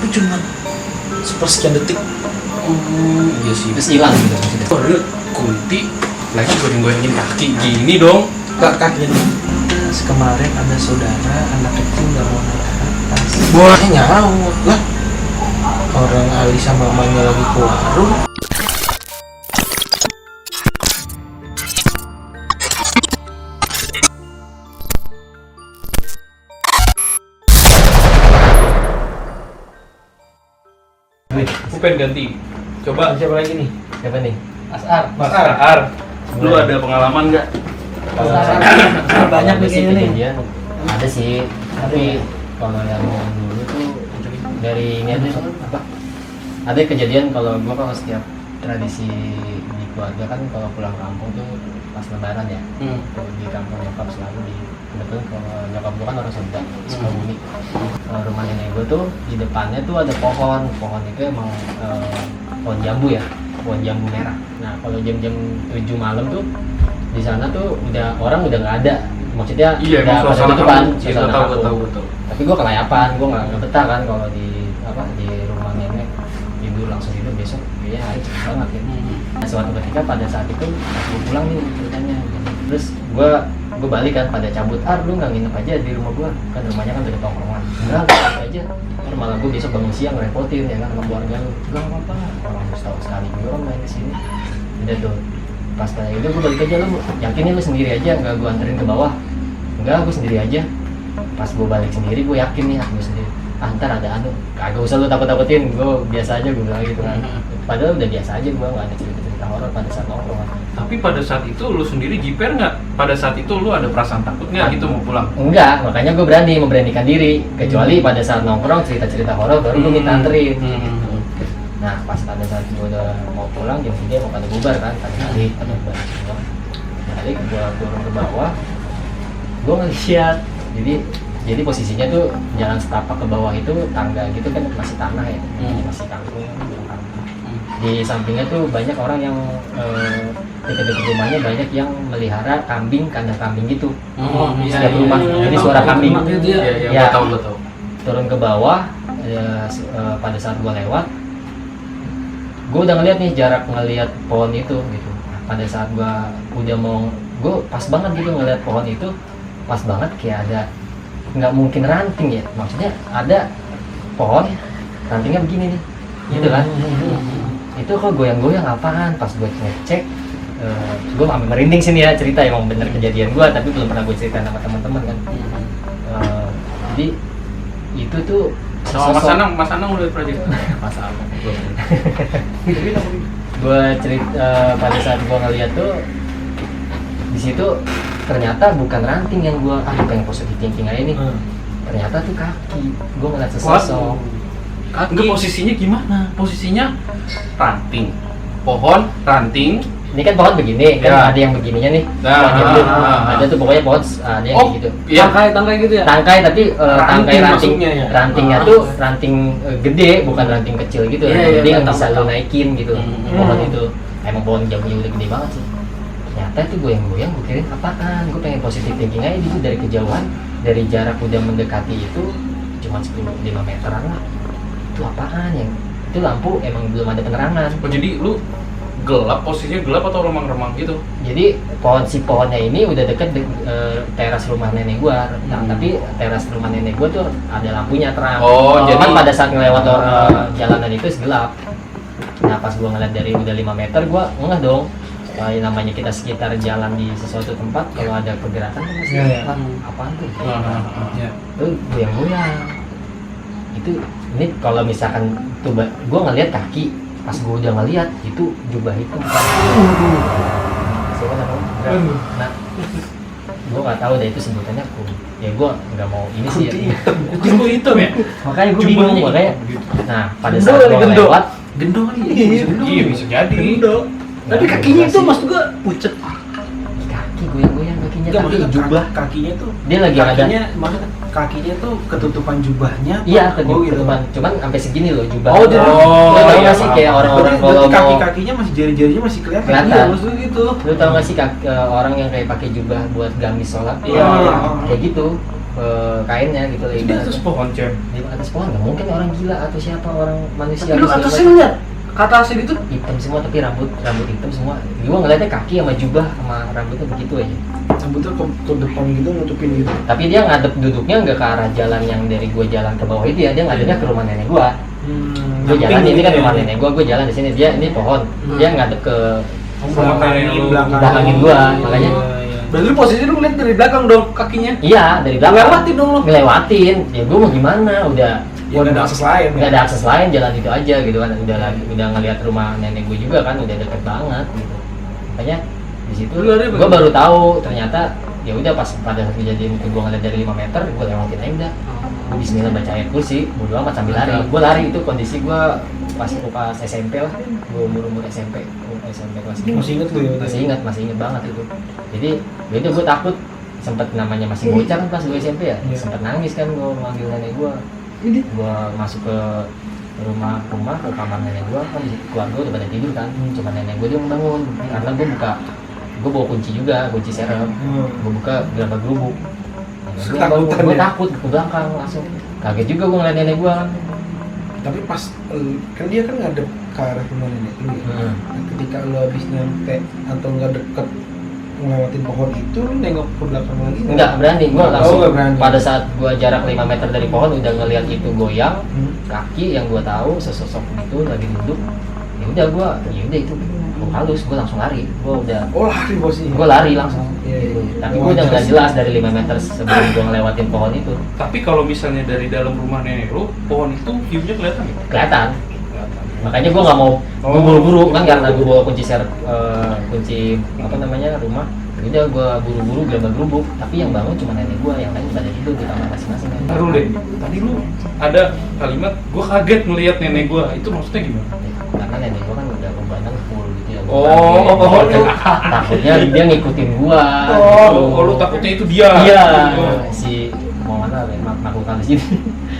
tapi cuma sepersekian detik. Iya sih. Terus hilang gitu maksudnya. Oh, Kunti lagi goyang-goyangin kaki gini dong. Kakinya kemarin ada saudara anak kecil nggak mau naik ke atas. Wah, Nyaut lah. Orang Ali sama mamanya lagi ke warung. aku pengen ganti. Coba Siapa lagi nih? Siapa nih? Asar. Mas Ar. Lu ada pengalaman nggak? Banyak nih sih kayaknya nih. kejadian. Ada sih, tapi kalau yang dulu tuh dari ini aja apa? Ada kejadian kalau gua kalau setiap tradisi di keluarga kan kalau pulang kampung tuh pas lebaran ya. Di kampung nyokap selalu di kebetulan kalau nyokap gua kan orang Sunda, Sukabumi. Rumah nenek gua tuh di depannya tuh ada pohon itu emang pohon jambu ya, pohon jambu merah. Nah kalau jam-jam 7 malam tuh di sana tuh orang udah nggak ada, maksudnya Iya, udah pada suasana tutupan, kampung. Iya, suasana tahu. kampung. Tapi gua kelayapan, gua nggak betah kan kalau di rumah nenek. Ibu langsung tidur besok, kayaknya hari cepet banget ya. Nah, suatu ketika pada saat itu aku pulang nih ceritanya, terus gua balik kan pada cabut, lu nggak nginep aja di rumah gua, kan rumahnya kan deket tongkrongan. Enggak aja, ntar malah gua besok bangun siang repotin ya kan sama keluarga lu. Enggak apa-apa, orang setahun sekali gua orang main kesini. Udah tuh, pas kayak itu gua balik aja, lu yakin nih lu sendiri aja, nggak gua anterin ke bawah? Enggak, gua sendiri aja. Pas gua balik sendiri, gua yakin nih aku sendiri. Ntar ada kagak usah lu takut-takutin, gua biasa aja, gua bilang gitu kan. Padahal udah biasa aja, gua nggak ada cerita-cerita horor pada saat nongkrong. Tapi pada saat itu lu sendiri jiper nggak? Pada saat itu lu ada perasaan takut nggak gitu mau pulang? Enggak, makanya gue memberanikan diri. Kecuali pada saat nongkrong cerita-cerita horor baru gue minta anterin. Gitu. Nah pas pada saat gue udah mau pulang jam 3 mau pada bubar kan, balik gue turun ke bawah, gue ngeliat. Jadi posisinya tuh jalan setapak ke bawah itu tangga gitu kan masih tanah ya, masih kangkung. Di sampingnya tuh banyak orang yang dekat-dekat rumahnya banyak yang melihara kambing, kandang kambing gitu. Setiap rumah, jadi suara kambing. Iya, gue tahu. Turun ke bawah, pada saat gua lewat, gua udah ngeliat nih jarak ngeliat pohon itu gitu. Pada saat gua pas banget gitu ngeliat pohon itu, pas banget kayak ada, nggak mungkin ranting ya, maksudnya ada pohon, rantingnya begini nih, gitu kan. Itu kok goyang-goyang apaan? Pas gue ngecek, gue sampai merinding sini ya, cerita emang bener kejadian gue, tapi belum pernah gue cerita sama teman-teman kan. Jadi itu tuh sama Mas Anang udah pernah cerita? Mas Anang gue cerita pada saat gue ngeliat tuh di situ ternyata bukan ranting yang gue pengen positif thinking aja nih. Ternyata tuh kaki, gue ngeliat sesosok. Enggak, posisinya gimana? Posisinya ranting, pohon, ranting. Ini kan pohon begini, kan Ya. ada yang begininya nih. Nah, Ada tuh pokoknya pohon ada yang kayak gitu. Iya. Tangkai gitu ya? Tangkai tapi tangkai ranting. maksudnya ya? Rantingnya tuh ranting gede, bukan ranting kecil gitu. Iya, Jadi iya, yang bisa tahu. lo naikin gitu. Pohon itu emang pohon jambunya udah gede banget sih. Ternyata itu goyang-goyang, gue kirain apaan? Gue pengen positif thinking aja gitu dari kejauhan, dari jarak udah mendekati itu cuma 5 meteran lah. Itu apaan yang? Itu lampu emang belum ada penerangan. Oh, jadi lu gelap, posisinya gelap atau remang-remang gitu? Jadi pohonnya ini udah deket teras rumah nenek gua. Nah, tapi teras rumah nenek gua tuh ada lampunya terang. Oh, Jadi jadi- pada saat ngelewat jalanan itu gelap. Nah pas gua ngeliat dari udah 5 meter gua ngeh dong. Yang namanya kita sekitar jalan di sesuatu tempat, kalau ada pergerakan kan masih apaan tuh? Tuh goyang-goyang. Itu ini kalau misalkan tuh gua ngeliat kaki, pas gua udah ngeliat itu jubah hitam. Siapa namanya? Nah, gua nggak tahu deh itu sebutannya kum. Ya gua nggak mau ini sih. Jumbo hitam ya? Makanya gua Jumbo bingung apa? makanya. Nah pada Gendo saat kali, gua gendo. lewat, Gendo kali. Iya, bisa jadi. Tapi kakinya itu maksud gua pucet. kaki goyang-goyang kakinya. Enggak, Tapi maksudnya jubah. kakinya tuh Dia lagi ada. maksudnya kakinya tuh ketutupan jubahnya. Iya, gitu. ketutupan. Cuman sampai segini loh jubah. Oh, jadi- Lo tau iya, nggak sih kayak orang-orang kalau Berarti mau kaki-kakinya masih jari-jarinya masih kelihatan. Kelihatan. Iya, maksudnya gitu. Lu tau gak sih orang yang kayak pakai jubah buat gamis sholat? Iya. Kayak gitu. kainnya gitu lah Di atas pohon cem. di atas pohon. Nggak mungkin orang gila atau siapa orang manusia Tapi lu segala atasnya macam. ngeliat ke atasnya itu Hitam semua tapi rambut hitam semua. Gua ngeliatnya kaki sama jubah sama rambutnya begitu aja. Rambutnya ke depan gitu nutupin gitu. Tapi dia ngadep duduknya nggak ke arah jalan yang dari gua jalan ke bawah itu ya, dia ngadepnya ke rumah nenek gua. Gua jalan ini kan rumah nenek gua jalan di sini, dia ini pohon. Dia ngadep ke belakangin gua, makanya berarti lu posisi lu ngeliat dari belakang dong kakinya. iya dari belakang. Ngelewatin dong lu. Ngelewatin. Ya gua mau gimana? Udah Ya nggak ada akses lain. nggak ada akses lain, jalan itu aja gitu kan. Udah ngelihat rumah nenek gue juga kan, udah deket banget gitu. Makanya di situ Lu lari gue bagaimana? baru tahu ternyata ya udah pas pada saat kejadian itu gue ngeliat dari 5 meter, gue lewatin aja udah. Gue bismillah baca ayat kursi, bodo amat sambil lari. Gue lari itu kondisi gue pas SMP lah, gue umur SMP kelas Ini masih inget lu ya? masih inget banget itu. Jadi ya udah gue takut, sempet namanya masih bocah kan pas gue SMP ya, Iya. sempet nangis kan gue manggil nenek gue. Gua masuk ke rumah ke kamar nenek gua kan, di situ keluarga udah pada tidur kan, cuma nenek gua dia yang bangun karena gua bawa kunci juga, kunci serep. Gua buka gerabak gerubuk. Ketakutan Gua ya? takut ke belakang langsung, kaget juga gua ngeliat nenek gua. Tapi pas kan dia kan ngadep ke arah rumah nenek lu ya. Nah, ketika lu habis nyampe atau nggak deket ngelewatin pohon itu, lu nengok ke belakang lagi Enggak berani, gua langsung nggak berani. pada saat gua jarak 5 meter dari pohon udah ngeliat itu goyang, Hmm. kaki yang gua tahu sesosok itu lagi duduk. Ya udah itu halus, gua langsung lari. Gua udah Oh lari posisinya. gue lari langsung. Iya, iya. Tapi gue udah nggak jelas dari 5 meter sebelum gue ngelewatin pohon itu. Tapi kalau misalnya dari dalam rumah nenek lu, pohon itu view-nya kelihatan nggak? Kelihatan. Makanya gue nggak mau, gue buru-buru kan karena gue bawa kunci kunci apa namanya rumah. Udah gue buru-buru gerabak gerubuk. Tapi yang bangun cuma nenek gue, yang lain pada tidur di kamar masing-masing. Taruh deh, tadi lu ada kalimat gua kaget ngelihat nenek gua, itu maksudnya gimana? Karena nenek gue kan udah bebanan full gitu ya. Oh, Kaget. Takutnya dia ngikutin gue. Oh, lu takutnya itu dia? Iya, Oh. si mau mana makhluk halus ini.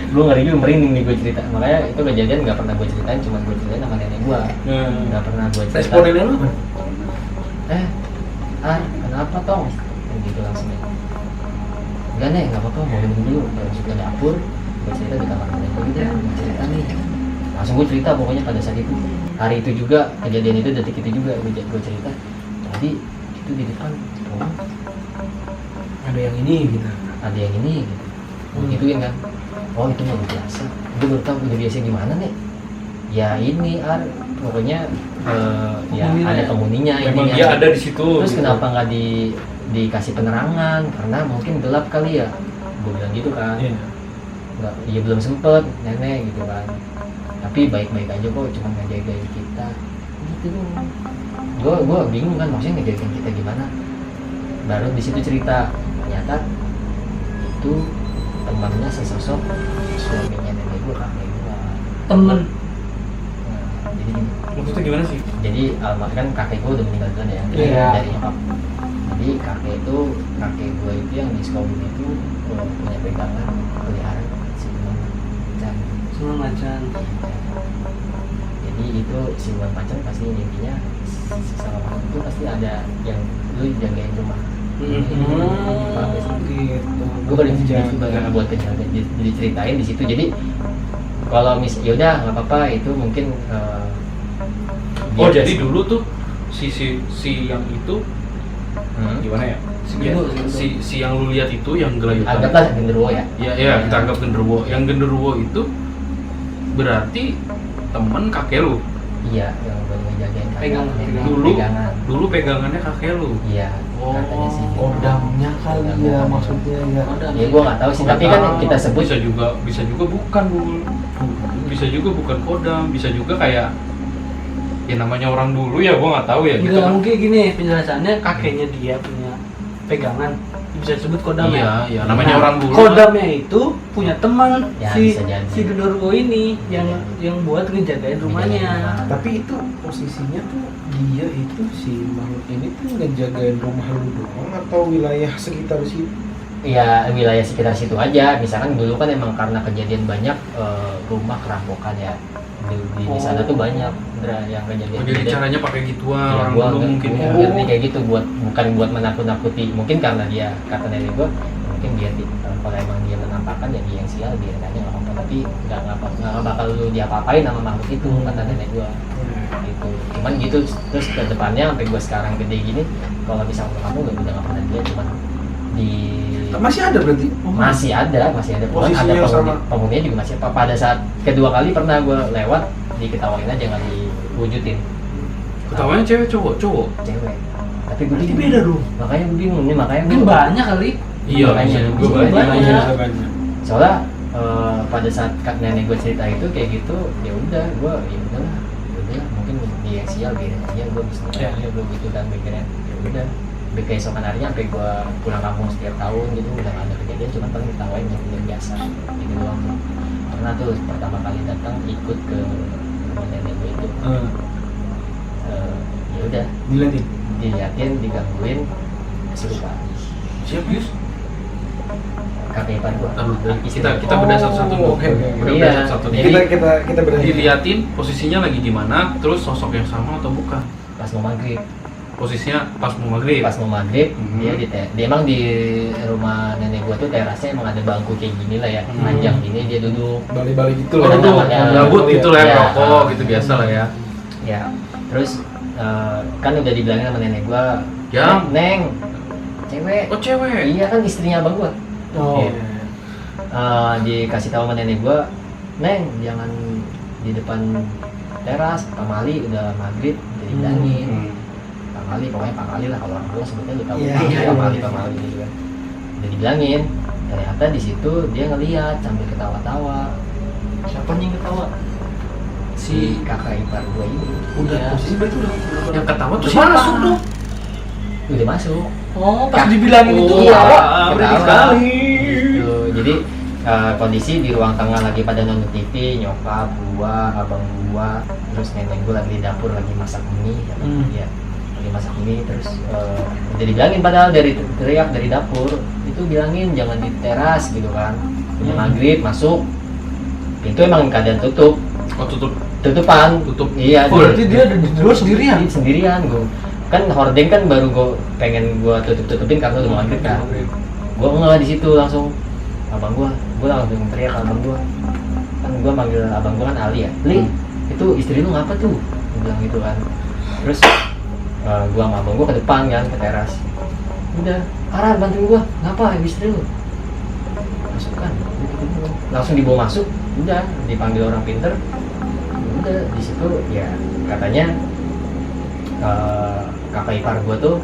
Gue ngeri juga, merinding nih gue cerita. Makanya itu kejadian nggak pernah gue ceritain, cuma gue ceritain sama nenek gue. Nggak pernah gue cerita. Respon nenek lu apa? Kenapa tong? Kayak gitu langsung. Enggak nih, nggak apa-apa, mau minum dulu. Masuk ke dapur, gue cerita di kamar nenek gue gitu. Cerita nih. Langsung gue cerita pokoknya pada saat itu. Hari itu juga, kejadian itu, detik itu juga gue cerita. Tadi itu di depan rumah Ada yang ini gitu. ada yang ini gitu. Gituin kan. Oh itu mah biasa. Gue baru tahu udah biasa gimana nih. Ya ini pokoknya ya Penghuninya. ada penghuninya Memang ininya. dia ada di situ. Terus gitu. kenapa nggak dikasih penerangan? Karena mungkin gelap kali ya. Gue bilang gitu kan. Iya. Nggak, ya belum sempet nenek gitu kan. Tapi baik-baik aja kok, cuma ngejagain kita. Gitu dong. Gue bingung kan, maksudnya ngejagain kita gimana? Baru di situ cerita, ternyata itu temannya sesosok suaminya nenek gue, kakek gue. temen. Jadi gini, Maksudnya gimana sih? jadi almarhum kan kakek gue udah meninggal duluan ya, Iya. dari nyokap. Jadi kakek gue itu yang di sekolah itu punya pegangan pelihara si Iwan Macan. Semua macan. Jadi itu si Iwan Macan pasti intinya sama orang itu pasti ada yang lu jagain rumah. Paham gak sih? Gitu. Gue baru buat kejadian diceritain di situ. Jadi kalau yaudah nggak apa-apa, itu mungkin Oh, dia- jadi dulu tuh si yang itu gimana ya? Si yang lu lihat itu yang gelayutan. anggaplah genderuwo ya. Ya, kita anggap genderuwo. Yang genderuwo itu berarti temen kakek lu. Iya, yang buat ngejagain Pegangan. pegangan. Dulu pegangannya kakek lu. Iya, Oh, katanya sih. Kodamnya kali ya maksudnya ya. Ya gue nggak tahu sih, tapi kan kita sebut bisa juga bukan Bu. Bisa juga bukan kodam, bisa juga kayak ya namanya orang dulu ya, gua nggak tahu ya gitu. Juga mungkin gini penjelasannya, kakeknya dia punya pegangan, bisa disebut kodam Iya, ya. iya, namanya orang dulu. Kodamnya itu punya teman Ya, si bisa jadi. si genderuwo ini yang Iya. buat ngejagain rumahnya. Tapi itu posisinya tuh dia itu si makhluk ini tuh ngejagain rumah lu doang atau wilayah sekitar situ? ya wilayah sekitar situ aja. Misalkan dulu kan emang karena kejadian banyak rumah kerampokan ya di sana tuh banyak yang kejadian. Oh, jadi caranya pakai gituan Ya, orang gua dulu mungkin. ngerti kayak gitu, bukan buat menakut-nakuti. Mungkin karena dia kata nenek gua mungkin dia kalau emang dia menampakkan ya dia yang sial biarin aja nggak apa-apa, tapi nggak bakal lu diapa-apain sama makhluk itu, kata nenek gua gitu. Cuman gitu terus ke depannya sampai gua sekarang gede gini, kalau bisa ke kamu udah nggak pernah lihat, cuman di Masih ada berarti? masih ada Cuman Posisinya ada sama. penghuninya juga masih pada saat kedua kali pernah gua lewat diketawain aja nggak diwujudin. Ketawanya cewek cowok? Cewek, tapi gue Berarti bingung. beda dong. Makanya gue bingung nih, makanya Mungkin gue banyak kali. Iya, Makanya, bisa juga bisa banyak. banyak. Soalnya pada saat kak nenek gue cerita itu kayak gitu, ya udah gue ya udahlah mungkin dia yang sial biarin aja, gue bisa Ya. aja gue gitu kan mikirnya. Ya udah keesokan harinya sampai gue pulang kampung setiap tahun gitu udah gak ada kejadian, cuma paling ditawain yang biasa gitu doang. Pernah tuh pertama kali datang ikut ke rumah nenek gue itu, ya udah diliatin, digangguin, kesurupan. Siap Yus? Kakek ipar gua. Kita bedah satu-satu dulu. Oke. Bedah Iya. satu-satu. Jadi- Kita berani. Diliatin posisinya lagi di mana, terus sosok yang sama atau bukan? Pas mau maghrib, Posisinya pas mau maghrib. dia dia emang di rumah nenek gua tuh terasnya emang ada bangku kayak gini lah ya, Hmm. panjang gini, dia duduk. Bali-bali gitu Oh, loh. duduk. namanya- Gabut gitu lah ya, Ya. rokok gitu biasa lah ya. Ya, terus kan udah dibilangin sama nenek gua, Jam. Neng, cewek. Oh cewek. Iya kan istrinya abang gua. Oh. Iya. Dikasih tahu sama nenek gua, Neng jangan di depan teras, Pak Mali udah maghrib, jadi bilangin. Hmm. Pak Mali, pokoknya Pak Mali lah kalau orang tua sebutnya lu tahu. Iya, iya, Pak iya. Mali gitu kan. Udah dibilangin, ternyata di situ dia ngeliat sambil ketawa-tawa. Siapa nih yang ketawa? Si kakak ipar gua ini Udah Iya. posisi berarti udah Yang ketawa tuh udah siapa? masuk dong. udah masuk. Oh, pas Kak- dibilangin itu Oh, ketawa. ah, Berarti ketawa. sekali. Gitu. Jadi kondisi di ruang tengah lagi pada nonton TV, nyokap gua, abang gua, terus nenek gua lagi di dapur lagi masak mie, ya, lagi masak mie, terus udah dibilangin padahal dari teriak dari dapur itu bilangin jangan di teras gitu kan, udah maghrib masuk, pintu emang keadaan tutup, Oh tutupan, Tutup. iya. Full. Berarti dia ada di luar sendirian. Sendirian gua, kan hordeng kan baru gua pengen gua tutupin karena udah mau maghrib kan. Gue nggak di situ langsung abang gue langsung teriak ke abang gue, kan gue manggil abang gue kan Ali ya, Li itu istri lu ngapa tuh, gue bilang gitu kan. Terus gue sama abang gue ke depan kan ke teras, udah Farhan bantuin gue, ngapa istri lu masukkan gitu, langsung dibawa masuk, udah dipanggil orang pinter, udah di situ ya katanya kakak ipar gue tuh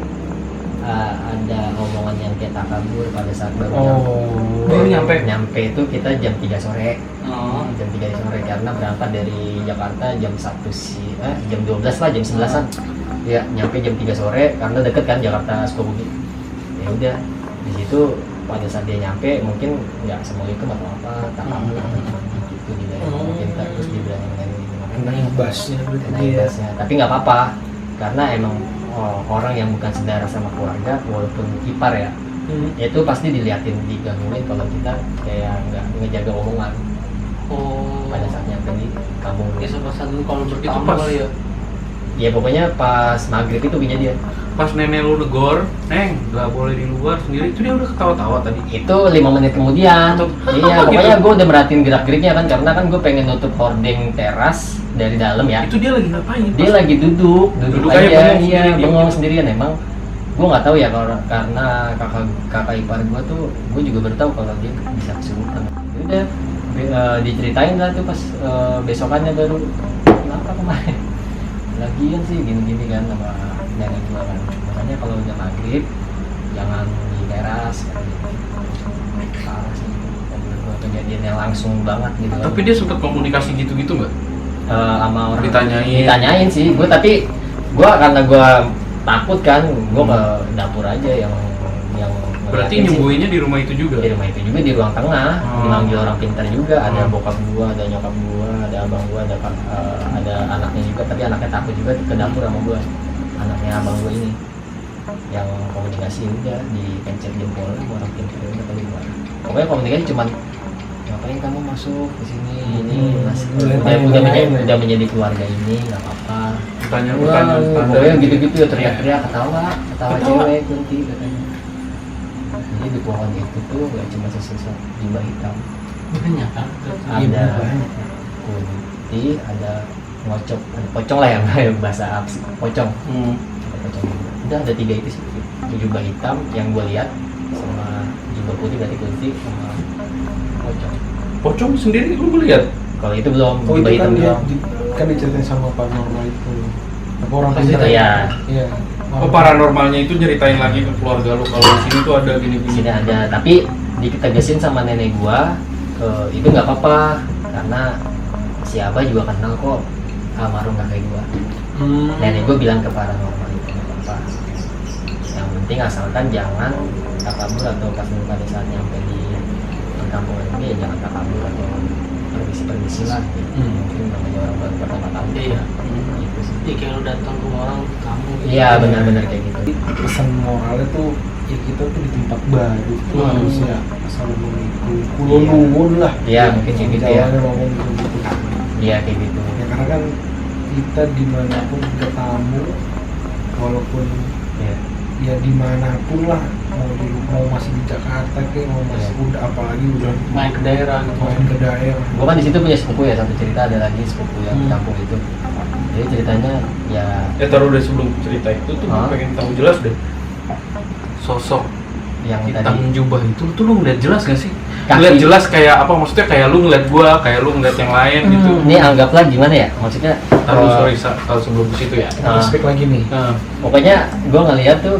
ada omongan yang kita kabur pada saat Baru nyampe itu kita jam 3 sore. Oh. Jam 3 sore karena berangkat dari Jakarta jam 1 jam 12 lah, jam 11-an. Ya, nyampe jam 3 sore karena deket kan Jakarta Sukabumi. Ya udah, di situ pada saat dia nyampe mungkin nggak Assalamualaikum atau apa, tak kabur gitu dibilangin kita, terus dibilangin Kena imbasnya berarti dia. tapi nggak apa-apa karena emang orang yang bukan saudara sama keluarga walaupun ipar ya, itu pasti diliatin, digangguin kalau kita kayak nggak ngejaga omongan Oh. pada saat nyampe di kampung. Ya sama satu kalau Itu pertama pas kali ya. Ya pokoknya pas maghrib itu kejadian. pas nenek lu negor, Neng nggak boleh di luar sendiri, itu dia udah ketawa-tawa tadi. Itu 5 menit kemudian. Iya, pokoknya gue udah merhatiin gerak-geriknya kan karena kan gue pengen nutup hordeng teras dari dalam ya. Itu dia lagi ngapain? Dia lagi duduk Duduk aja, aja, bengong iya, sendiri, bengong diam-diam. sendirian emang. Gue nggak tahu ya kalau karena kakak ipar gue tuh, gue juga baru tahu kalau dia bisa kesurupan. Udah diceritain lah tuh pas besokannya baru, kenapa kemarin? Lagian sih gini-gini kan sama nenek gue kan. Makanya kalau udah maghrib jangan di teras. Parah sih. Kejadiannya langsung banget gitu. Tapi dia sempat komunikasi gitu-gitu nggak? Sama orang Ditanyain sih gue, tapi gue karena gue takut kan, gue ke dapur aja yang Berarti ngeliatin sih. nyembuhinnya di rumah itu juga? Di rumah itu juga, di ruang tengah, Oh. dimanggil orang pintar juga, ada Oh. bokap gue, ada nyokap gue, ada abang gue, ada anaknya juga, tapi anaknya takut juga ke dapur sama gue, anaknya abang gue ini yang komunikasi udah dipencet jempol orang pintar udah kali gue. Pokoknya komunikasi cuman ngapain kamu masuk ke sini ini udah menjadi keluarga ini nggak apa-apa. Pokoknya gitu-gitu ya, teriak-teriak, ketawa Ketawa. cewek kunti katanya. Jadi di pohon itu tuh nggak cuma sesosok jubah hitam, Banyak kan? ada banyak. putih, ada ngocok, ada pocong lah yang bahasa apa sih? Pocong. Ada pocong juga. Udah ada 3 itu sih. Jubah hitam yang gue lihat sama jubah putih berarti putih sama pocong. Pocong sendiri lu lihat? Kalau itu belum, Oh jubah itu kan hitam dia belum. kan diceritain sama paranormal itu. Apa orang Pasti pintar? ya. Iya. Oh, paranormalnya itu nyeritain lagi ke keluarga lu kalau di sini tuh ada Di gini-gini. sini ada, tapi ditegasin sama nenek gua itu nggak apa-apa karena si Abah juga kenal kok almarhum kakek gua. Nenek gua bilang ke paranormal itu nggak apa-apa. Yang penting asalkan jangan takabur atau pas pada saat nyampe di kampung ini ya jangan takabur atau permisi lah. Mungkin namanya orang baru pertama kali. Iya. Gitu sih. Jadi kayak lu datang ke orang kamu. Iya benar-benar kayak gitu. Pesan moralnya tuh ya kita tuh di tempat baru tuh harusnya asal mengikuti kulo Iya. nuwun lah. Iya, mungkin kayak gitu ya. Jawabannya ngomong gitu. Iya kayak gitu. Ya karena kan kita dimanapun kita tamu, walaupun Iya. ya dimanapun lah, mau masih di Jakarta kayak mau masih Iya. udah apalagi udah Main ke daerah gitu. main ke daerah. Gua kan di situ punya sepupu ya, satu cerita ada lagi sepupu yang di kampung itu. Jadi ceritanya ya Taruh deh sebelum cerita itu tuh gue Hah? pengen tahu jelas deh. Sosok yang hitam tadi jubah itu tuh lu ngeliat jelas gak sih? Kaki. Ngeliat jelas kayak apa, maksudnya kayak lu ngeliat gua, kayak lu ngeliat yang lain gitu. ini anggaplah gimana ya? Maksudnya Taruh sorry kalau sebelum ke situ ya. Nah. Speak lagi nih. pokoknya gua ngeliat tuh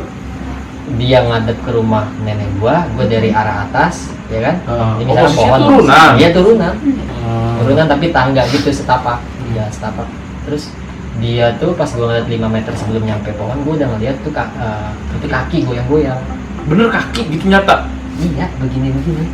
dia ngadep ke rumah nenek gua dari arah atas, ya kan? Ini misalnya posisinya pohon. turunan. Iya turunan. Turunan tapi tangga gitu setapak. Ya setapak. Terus dia tuh pas gua ngeliat 5 meter sebelum nyampe pohon, gua udah ngeliat tuh itu kaki goyang-goyang. Bener kaki gitu nyata. Iya, begini-begini.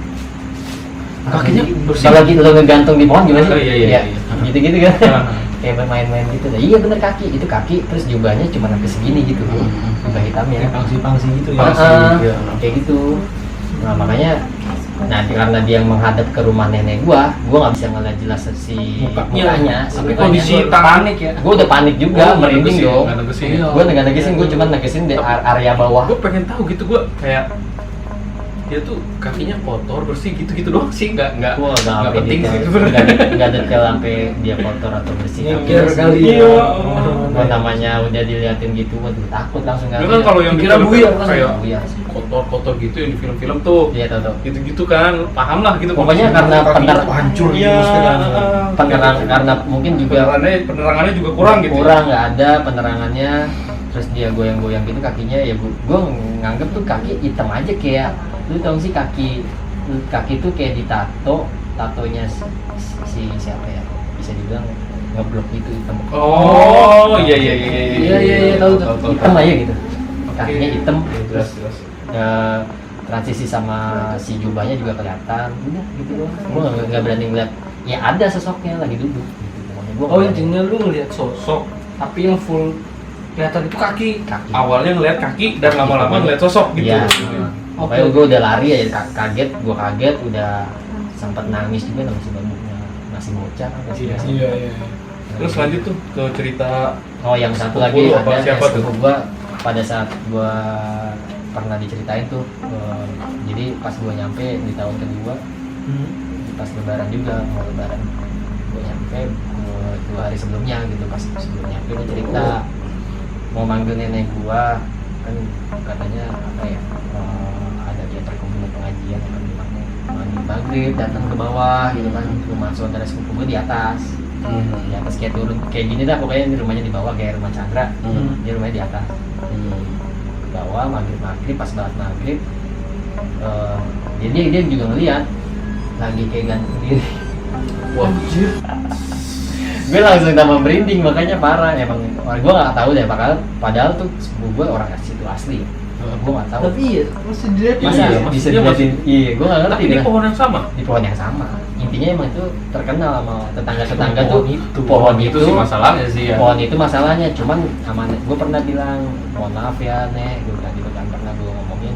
Kakinya bersih. Kalau gitu lo ngegantung di pohon gimana sih? Oh, iya. Gitu-gitu kan. Nah. Kayak bermain-main gitu. Nah, iya bener kaki, itu kaki terus jubahnya cuma sampai segini gitu. Jubah hitamnya. Kayak pangsi-pangsi gitu ya. Iya. Kayak gitu. Nah, makanya karena dia menghadap ke rumah nenek gua nggak bisa ngeliat jelas si mukanya, si Tapi mukanya. kondisi Gua tangan panik ya. Gua udah panik juga, merinding dong. Nggak negesin. Iya. Gua nggak negesin, gua cuma negesin di area bawah. Gue pengen tahu gitu, gue kayak dia tuh kakinya kotor bersih gitu doang sih, nggak Gua nggak sampai penting detail, sih sebenarnya. nggak detail sampai dia kotor atau bersih. Nyengir Tapi kali Iya. ya. gua namanya udah diliatin gitu, waduh takut langsung nggak. Itu kan kalau yang Dikira di film buyar, kan kayak Buyar. kotor-kotor gitu yang di film-film tuh, Iya tahu. gitu-gitu kan, paham lah gitu. Pokoknya maksudnya. karena Kaki pener- itu hancur gitu Iya. maksudnya. penerang karena mungkin juga penerangannya juga kurang gitu. kurang, nggak ada penerangannya, terus dia goyang-goyang gitu kakinya ya. Gua nganggep tuh kaki hitam aja, kayak lu tau sih kaki tuh kayak tatonya si siapa ya, bisa dibilang ngeblok gitu hitam. Oh, iya. Iya, tahu tuh. Hitam aja gitu. Kakinya Oke. hitam, Iya, terus jelas. transisi sama si jubahnya juga kelihatan. Udah gitu doang. Gua nggak berani ngeliat. Ya ada sosoknya lagi duduk. Gitu. Pokoknya gua Oh nggak berani. intinya lu ngeliat sosok, tapi yang full kelihatan itu kaki. Kaki. Awalnya ngeliat kaki dan Kaki, lama-lama pokoknya. ngeliat sosok gitu. Iya. Oke. Pokoknya gue udah lari aja, kaget, gue kaget, udah sempat nangis juga, masih babuknya, masih bocah, masih Iya. masih. Iya. Terus lanjut tuh ke cerita Oh yang satu Sepupu lagi lu apa, ada siapa tuh? sepupu gue pada saat gue pernah diceritain tuh, jadi pas gue nyampe di tahun kedua, pas lebaran juga, mau lebaran, gue nyampe 2 hari sebelumnya gitu, pas sebelum nyampe dia cerita mau manggil nenek gue, kan katanya apa ya, ada dia terkumpul pengajian apa gimana, maghrib datang ke bawah gitu kan, rumah saudara sepupu gue di atas, di atas kayak turun kayak gini dah pokoknya, ini rumahnya di bawah kayak rumah Chandra, dia rumahnya di atas, ke bawah maghrib pas banget maghrib, dia juga ngeliat lagi kayak gantung diri. wah, Gue langsung tambah merinding, makanya parah emang. Gue nggak tahu deh, padahal tuh sepupu gue orang situ asli. Gue nggak tahu. Tapi iya, masih dilihat. Masa iya, bisa maksudnya dilihatin? Iya, gue nggak ngerti. tapi di dah. pohon yang sama. Di pohon yang sama. Intinya emang itu terkenal sama tetangga tuh. itu Pohon itu sih masalahnya sih ya. Pohon itu masalahnya, cuman sama gue pernah bilang, mohon maaf ya nek, gue bilang gitu kan, pernah gue ngomongin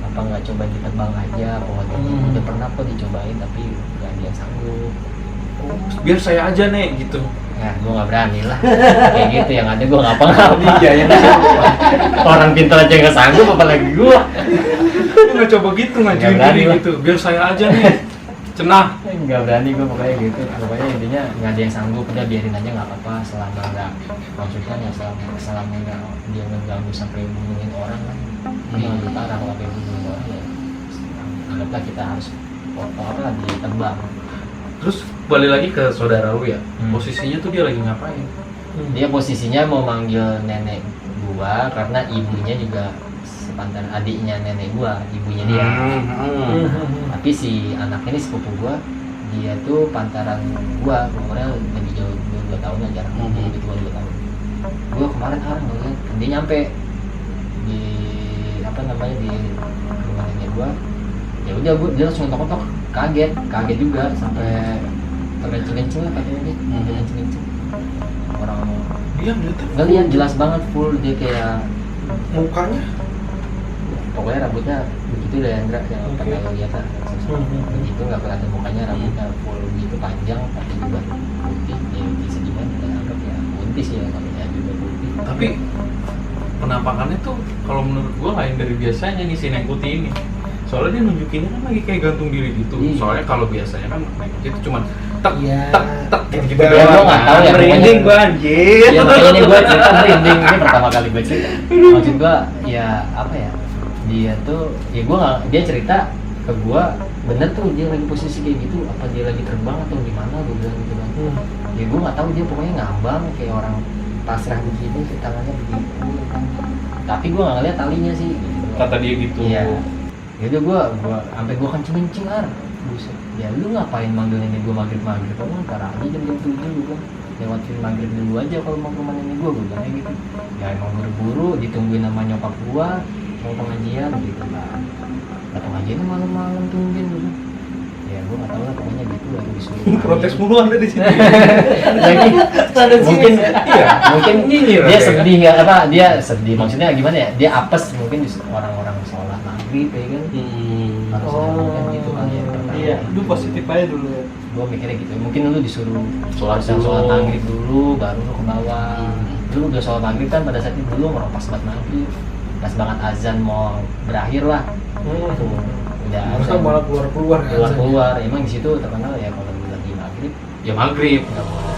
apa nggak coba ditebang aja pohon ini. Udah pernah kok dicobain tapi nggak dia sanggup. Biar saya aja nih gitu. Nah, gue nggak berani lah. Kayak gitu yang ada gue ngapa-ngapa. Iya yang Orang pintar aja nggak sanggup, apalagi gue. Lu nggak coba gitu ngajuin Nggak berani diri lah. gitu, biar saya aja nih cenah. Nggak berani gue pokoknya gitu. Pokoknya intinya nggak ada yang sanggup, udah biarin aja nggak apa-apa selama nggak, maksudnya nggak selama nggak dia mengganggu sampai bunuhin orang kan. Yang lebih parah kalau sampai bunuhin orang ya. Anggaplah kita harus foto apa ditebang. Terus balik lagi ke saudara lu ya, Hmm. posisinya tuh dia lagi ngapain? Dia posisinya mau manggil nenek gua karena ibunya juga sepantaran adiknya nenek gua, ibunya dia. Tapi si anaknya ini sepupu gua, dia tuh pantaran gua, umurnya lebih jauh 2 tahun aja, dia lebih tua 2 tahun. Gua kemarin ngeliat dia nyampe di apa namanya di rumah nenek gua. Ya udah dia langsung ngetok-ngetok, kaget juga sampai terkencing-kencing lah katanya dia, kencing-kencing. Orang Dia ngeliatnya nggak lihat jelas banget full dia kayak mukanya. pokoknya rambutnya begitu deh Andra yang Oke. pernah lo lihat lah begitu nggak kelihatan mukanya rambutnya full gitu panjang pakai jubah putih ya bisa gimana kita anggap ya putih sih ya namanya juga putih. Tapi penampakannya tuh kalau menurut gua lain dari biasanya nih si Neng Putih ini. Soalnya dia nunjukinnya kan lagi kayak gantung diri gitu. Iya. Soalnya kalau biasanya kan Neng Putih itu cuman tek Iya. tek gitu Ya, gua nggak tahu ya, merinding pokoknya- gua anjir. Ya makanya ini gue cerita merinding, ini pertama kali gue cerita. Maksud gue ya apa ya, dia tuh ya gue nggak, dia cerita ke gue bener tuh dia lagi posisi kayak gitu, apa dia lagi terbang atau gimana, gue bilang gitu kan. Ya gue nggak tahu, dia pokoknya ngambang kayak orang pasrah begini, tangannya begitu. Tapi gue nggak ngeliat talinya sih. Gitu. kata dia gitu. Iya. Jadi gue sampai gue kencing ar. Buset. Ya lu ngapain manggil nenek gue maghrib? Kamu ntar aja jam 7 gue bilang. Lewatin maghrib dulu aja kalau mau ke rumah nenek gue bilang kayak gitu. Ya emang buru-buru ditungguin sama nyokap gue mau pengajian gitu lah. Nah pengajiannya malam-malam tungguin gitu. Ya gue nggak tahu lah pokoknya gitu lah disuruh. Protes mulu Anda di sini. Lagi mungkin Iya. mungkin Nyinyir dia aja. sedih nggak apa dia sedih maksudnya gimana ya, dia apes mungkin orang-orang sholat maghrib ya kan harusnya kan gitu kan ya pertama. Iya, lu positif aja dulu ya. Gua mikirnya gitu mungkin lu disuruh Sholat sholat dulu. maghrib dulu baru lu ke bawah. Lu udah sholat maghrib kan pada saat itu dulu pas banget maghrib, pas banget azan mau berakhir lah tuh udah Masa azan malah keluar-keluar kan? keluar emang di situ terkenal ya kalau lagi maghrib Ya maghrib. nggak boleh